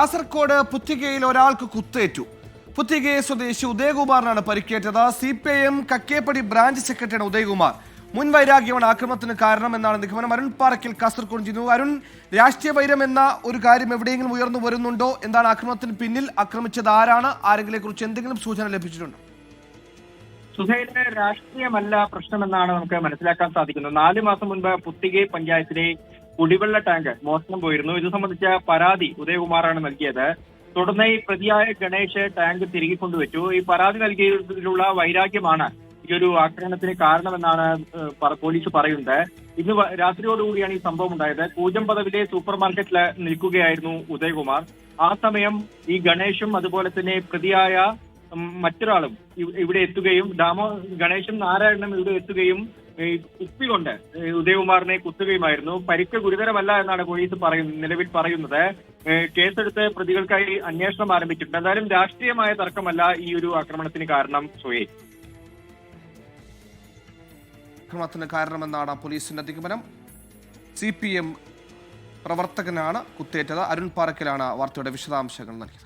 കാസർഗോഡ് പുത്തികയിൽ ഒരാൾക്ക് കുത്തേറ്റു. പുത്തികയെ സ്വദേശി ഉദയകുമാറിനാണ് പരിക്കേറ്റത്. CPIM കക്കേപ്പടി ബ്രാഞ്ച് സെക്രട്ടറിയാണ് ഉദയകുമാർ. മുൻ വൈരാഗ്യമാണ് ആക്രമണത്തിന് കാരണമെന്നാണ് നിഗമനം. അരുൺ പാറയ്ക്കൽ കാസർഗോഡ് ജിന്നു. അരുൺ, രാഷ്ട്രീയ വൈരം എന്ന ഒരു കാര്യം എവിടെയെങ്കിലും ഉയർന്നു വരുന്നുണ്ടോ? എന്താണ് ആക്രമണത്തിന് പിന്നിൽ? ആക്രമിച്ചത് ആരാണ്? ആരെങ്കിലെ കുറിച്ച് എന്തെങ്കിലും സൂചന ലഭിച്ചിട്ടുണ്ടോ? സുഹൈലിന് രാഷ്ട്രീയമല്ല പ്രശ്നമെന്നാണ് നമുക്ക് മനസ്സിലാക്കാൻ സാധിക്കുന്നത്. 4 മാസം മുൻപ് പുത്തികെ പഞ്ചായത്തിലെ കുടിവെള്ള ടാങ്ക് മോഷണം പോയിരുന്നു. ഇത് സംബന്ധിച്ച പരാതി ഉദയകുമാറാണ് നൽകിയത്. തുടർന്ന് ഈ പ്രതിയായ ഗണേഷ് ടാങ്ക് തിരികെ കൊണ്ടുവച്ചു. ഈ പരാതി നൽകിയതിലുള്ള വൈരാഗ്യമാണ് ഈ ഒരു ആക്രമണത്തിന് കാരണമെന്നാണ് പോലീസ് പറയുന്നത്. ഇന്ന് രാത്രിയോടുകൂടിയാണ് ഈ സംഭവം ഉണ്ടായത്. കൂജംപദവിലെ സൂപ്പർ മാർക്കറ്റിൽ നിൽക്കുകയായിരുന്നു ഉദയകുമാർ. ആ സമയം ഈ ഗണേഷും അതുപോലെ തന്നെ പ്രതിയായ മറ്റൊരാളും ഇവിടെ എത്തുകയും ഗണേശും നാരായണനും ഇവിടെ എത്തുകയും കുപ്പി കൊണ്ട് ഉദയകുമാറിനെ കുത്തുകയുമായിരുന്നു. പരിക്ക് ഗുരുതരമല്ല എന്നാണ് പോലീസ് നിലവിൽ പറയുന്നത്. കേസെടുത്ത് പ്രതികൾക്കായി അന്വേഷണം ആരംഭിച്ചിട്ടുണ്ട്. എന്തായാലും രാഷ്ട്രീയമായ തർക്കമല്ല ഈ ഒരു ആക്രമണത്തിന് കാരണം. ആക്രമണത്തിന് കാരണമെന്നാണ് പോലീസിന്റെ നിഗമനം. CPM പ്രവർത്തകനാണ് കുത്തേറ്റത്. അരുൺ പാറയ്ക്കലാണ് വാർത്തയുടെ വിശദാംശങ്ങൾ നൽകിയത്.